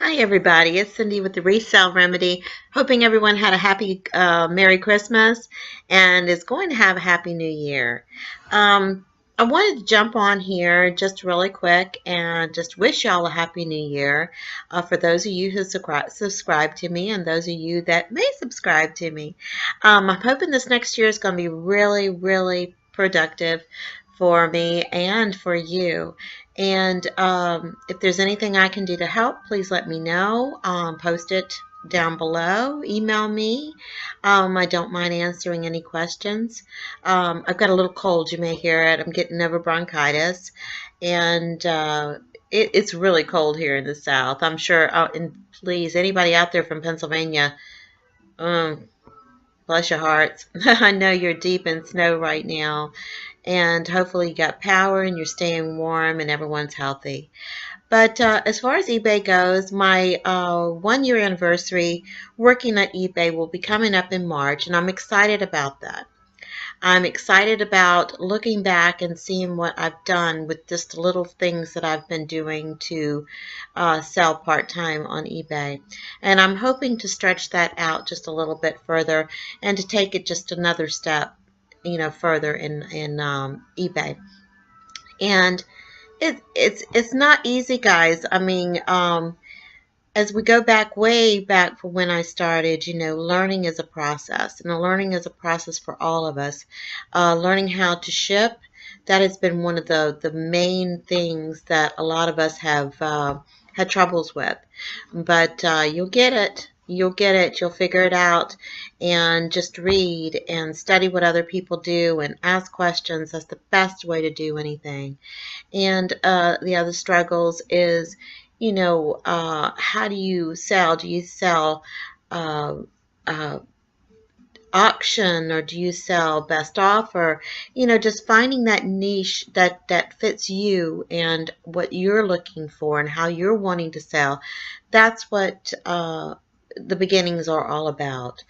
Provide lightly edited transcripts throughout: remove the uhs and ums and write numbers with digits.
Hi everybody, it's Cindy with the Resale Remedy. Hoping everyone had a happy Merry Christmas and is going to have a Happy New Year. I wanted to jump on here just really quick and just wish y'all a Happy New Year for those of you who subscribe to me and those of you that may subscribe to me. I'm hoping this next year is going to be really productive for me and for you. And if there's anything I can do to help, please let me know. Post it down below. Email me. I don't mind answering any questions. I've got a little cold. You may hear it. I'm getting over bronchitis. And it's really cold here in the South. I'm sure. And please, anybody out there from Pennsylvania, bless your hearts. I know you're deep in snow right now. And hopefully you got power and you're staying warm and everyone's healthy. But as far as eBay goes, my 1-year anniversary working at eBay will be coming up in March, and I'm excited about that. I'm excited about looking back and seeing what I've done with just the little things that I've been doing to sell part-time on eBay. And I'm hoping to stretch that out just a little bit further and to take it just another step, further in eBay. And it's not easy, guys. I mean, as we go back, way back from when I started, learning is a process, and the learning is a process for all of us. Learning how to ship, that has been one of the main things that a lot of us have had troubles with. But you'll get it. You'll get it. You'll figure it out. And just read and study what other people do and ask questions. That's the best way to do anything. And the other struggles is, how do you sell? Do you sell auction, or do you sell best offer? Just finding that niche that fits you and what you're looking for and how you're wanting to sell. That's what the beginnings are all about.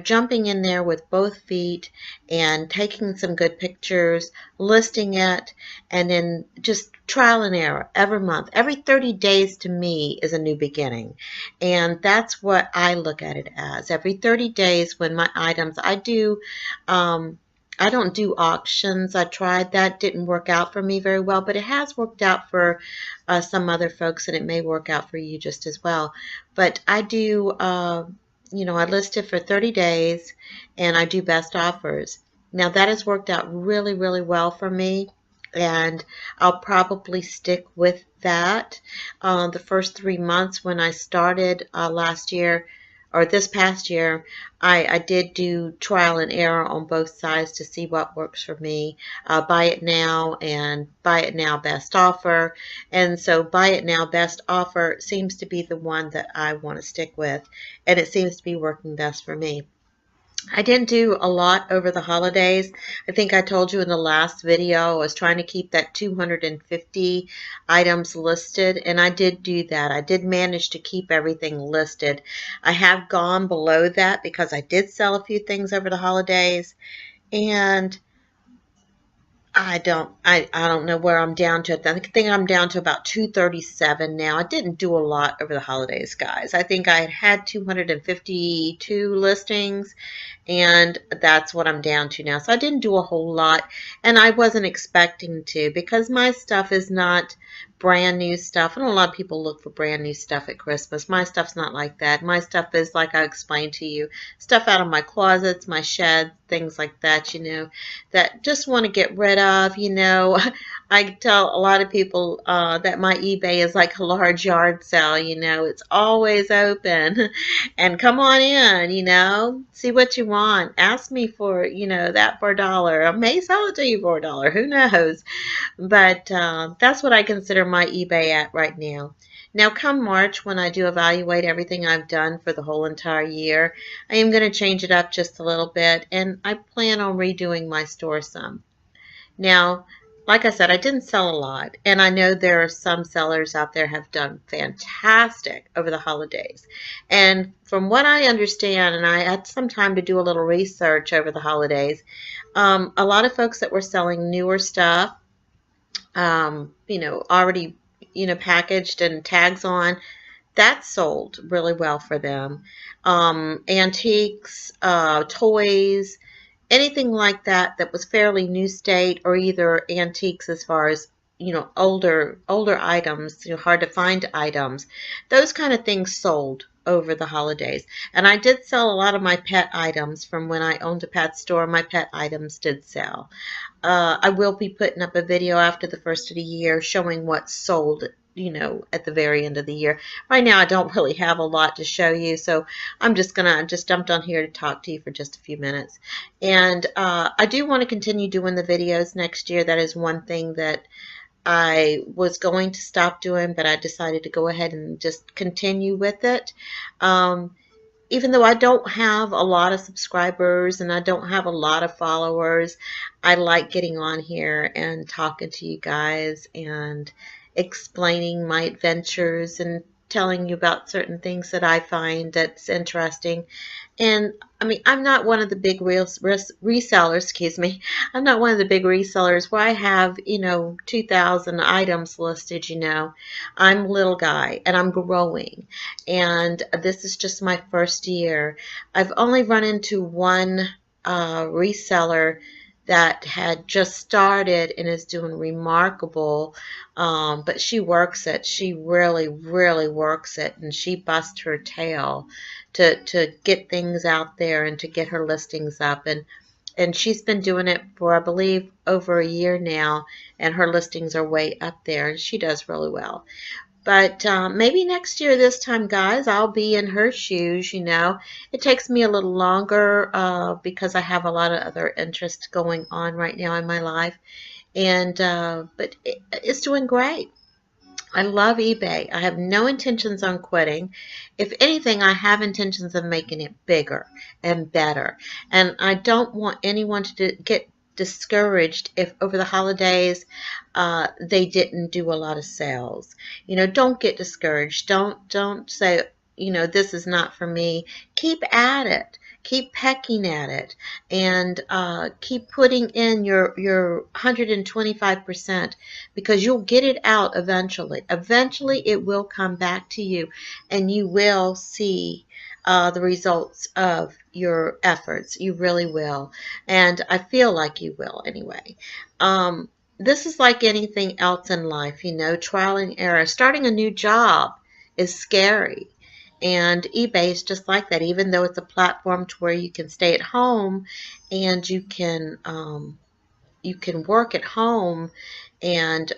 Jumping in there with both feet and taking some good pictures, listing it, and then just trial and error every month. Every 30 days to me is a new beginning. And that's what I look at it as. Every 30 days when my items, I don't do auctions. I tried that. Didn't work out for me very well, but it has worked out for some other folks, and it may work out for you just as well. But I do, I list it for 30 days, and I do best offers. Now, that has worked out really well for me, and I'll probably stick with that. The first 3 months when I started last year, or this past year, I did do trial and error on both sides to see what works for me. Buy it now and buy it now best offer. And so buy it now best offer seems to be the one that I want to stick with, and it seems to be working best for me. I didn't do a lot over the holidays. I think I told you in the last video I was trying to keep that 250 items listed, and I did do that. I did manage to keep everything listed. I have gone below that because I did sell a few things over the holidays, and I don't know where I'm down to. I think I'm down to about 237 now. I didn't do a lot over the holidays, guys. I think I had 252 listings, and that's what I'm down to now. So I didn't do a whole lot, and I wasn't expecting to, because my stuff is not brand new stuff. And a lot of people look for brand new stuff at Christmas. My stuff's not like that. My stuff is, like I explained to you, stuff out of my closets, my shed, things like that, that just want to get rid of. I tell a lot of people that my eBay is like a large yard sale. It's always open. And come on in, see what you want. Ask me for, that for $1. I may sell it to you for $1. Who knows? But that's what I consider my eBay at right now. Now, come March, when I do evaluate everything I've done for the whole entire year, I am going to change it up just a little bit, and I plan on redoing my store some. Now, like I said, I didn't sell a lot, and I know there are some sellers out there have done fantastic over the holidays. And from what I understand, and I had some time to do a little research over the holidays, a lot of folks that were selling newer stuff, already, packaged and tags on, that sold really well for them. Antiques, toys, anything like that that was fairly new state, or either antiques as far as, older items, hard to find items. Those kind of things sold over the holidays. And I did sell a lot of my pet items from when I owned a pet store. My pet items did sell. I will be putting up a video after the first of the year showing what sold, at the very end of the year. Right now, I don't really have a lot to show you, so I'm just jumped on here to talk to you for just a few minutes. And I do want to continue doing the videos next year. That is one thing that I was going to stop doing, but I decided to go ahead and just continue with it. Even though I don't have a lot of subscribers and I don't have a lot of followers, I like getting on here and talking to you guys and explaining my adventures and telling you about certain things that I find that's interesting. And I mean, I'm not one of the big resellers, excuse me. I'm not one of the big resellers where I have, 2,000 items listed, I'm a little guy and I'm growing. And this is just my first year. I've only run into one reseller that had just started and is doing remarkable, but she works it. She really, really works it, and she busts her tail to get things out there and to get her listings up. And she's been doing it for, I believe, over a year now, and her listings are way up there, and she does really well. But maybe next year this time, guys, I'll be in her shoes, It takes me a little longer because I have a lot of other interests going on right now in my life. And but it's doing great. I love eBay. I have no intentions on quitting. If anything, I have intentions of making it bigger and better. And I don't want anyone to get discouraged if over the holidays they didn't do a lot of sales. Don't get discouraged. Don't say, this is not for me. Keep at it. Keep pecking at it, and keep putting in your 125%, because you'll get it out eventually. Eventually, it will come back to you, and you will see the results of your efforts. You really will, and I feel like you will anyway. This is like anything else in life, trial and error. Starting a new job is scary. And eBay is just like that, even though it's a platform to where you can stay at home and you can work at home and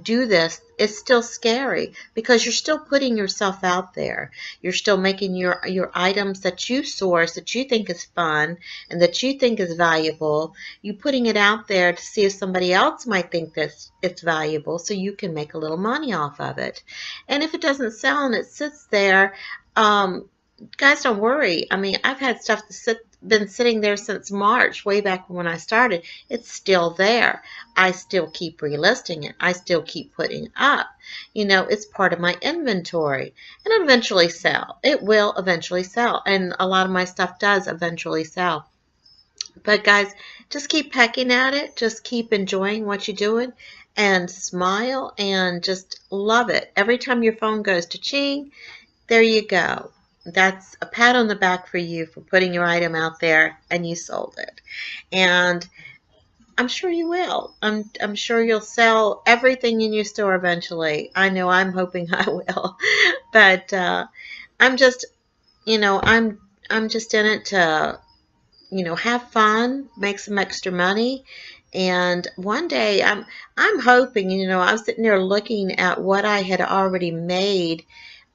do this. It's still scary because you're still putting yourself out there. You're still making your items that you source, that you think is fun and that you think is valuable. You putting it out there to see if somebody else might think this it's valuable, so you can make a little money off of it. And if it doesn't sell and it sits there, guys, don't worry. I mean, I've had stuff been sitting there since March, way back when I started. It's still there. I still keep relisting it. I still keep putting it up. It's part of my inventory, and it'll eventually sell. It will eventually sell, and a lot of my stuff does eventually sell. But guys, just keep pecking at it. Just keep enjoying what you're doing, and smile, and just love it. Every time your phone goes to ching, there you go. That's a pat on the back for you for putting your item out there and you sold it. And I'm sure you will. I'm sure you'll sell everything in your store eventually. I know I'm hoping I will. But I'm just, I'm just in it to, have fun, make some extra money. And one day I'm hoping, I was sitting there looking at what I had already made,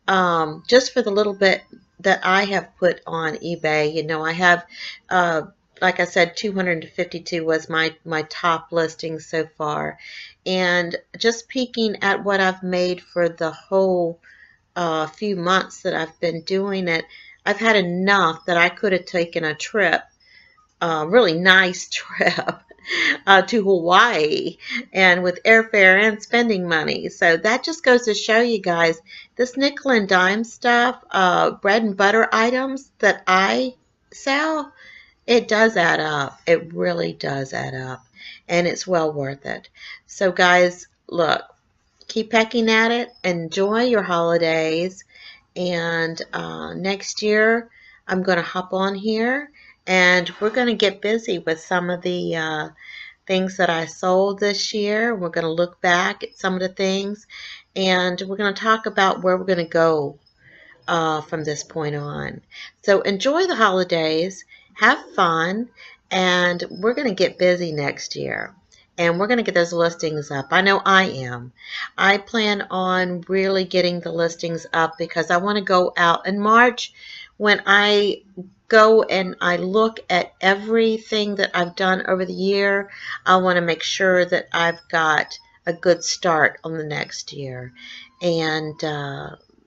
just for the little bit that I have put on eBay. I have, like I said, 252 was my top listing so far. And just peeking at what I've made for the whole few months that I've been doing it, I've had enough that I could have taken a trip, a really nice trip, to Hawaii, and with airfare and spending money. So that just goes to show you guys, this nickel and dime stuff, bread and butter items that I sell, it does add up. It really does add up, and it's well worth it. So guys, look, keep pecking at it. Enjoy your holidays. And next year, I'm going to hop on here and we're going to get busy with some of the things that I sold this year. We're going to look back at some of the things and we're going to talk about where we're going to go from this point on. So enjoy the holidays, have fun, and we're going to get busy next year. And we're going to get those listings up. I know I am. I plan on really getting the listings up because I want to go out in March when I go and I look at everything that I've done over the year. I want to make sure that I've got a good start on the next year. And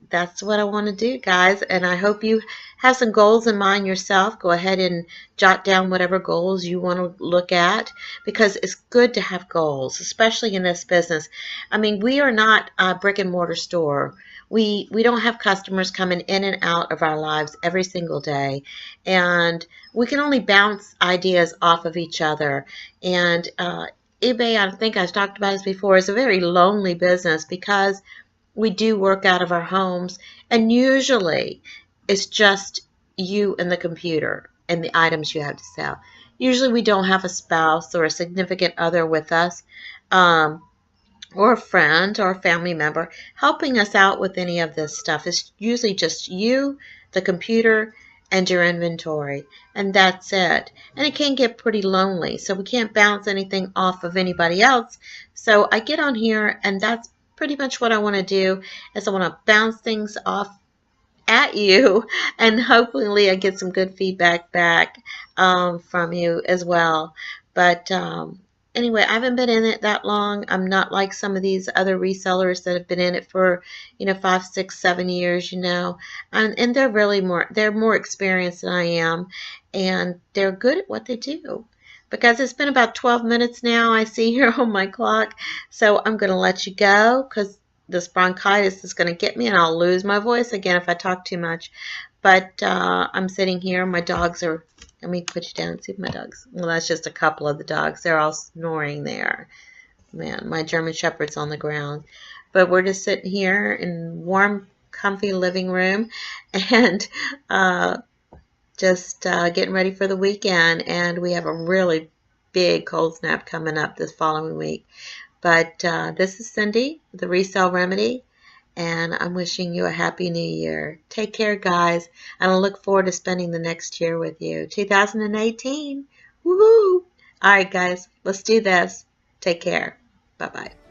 that's what I want to do, guys. And I hope you have some goals in mind yourself. Go ahead and jot down whatever goals you want to look at because it's good to have goals, especially in this business. I mean, we are not a brick and mortar store. We don't have customers coming in and out of our lives every single day. And we can only bounce ideas off of each other. And eBay, I think I've talked about this before, is a very lonely business because we do work out of our homes, and usually it's just you and the computer and the items you have to sell. Usually we don't have a spouse or a significant other with us, or a friend or a family member helping us out with any of this stuff. It's usually just you, the computer, and your inventory, and that's it. And it can get pretty lonely, so we can't bounce anything off of anybody else. So I get on here, and that's pretty much what I want to do, is I want to bounce things off at you, and hopefully I get some good feedback back from you as well. But anyway, I haven't been in it that long. I'm not like some of these other resellers that have been in it for 5, 6, 7 years, and they're more experienced than I am, and they're good at what they do. Because it's been about 12 minutes now, I see here on my clock, so I'm going to let you go because this bronchitis is going to get me and I'll lose my voice again if I talk too much. But I'm sitting here. My dogs are, let me put you down and see if my dogs, well, that's just a couple of the dogs. They're all snoring there. Man, my German Shepherd's on the ground. But we're just sitting here in warm, comfy living room and just getting ready for the weekend. And we have a really big cold snap coming up this following week. But this is Cindy, the Resale Remedy, and I'm wishing you a happy new year. Take care, guys, and I look forward to spending the next year with you. 2018. Woohoo! All right, guys, let's do this. Take care. Bye-bye.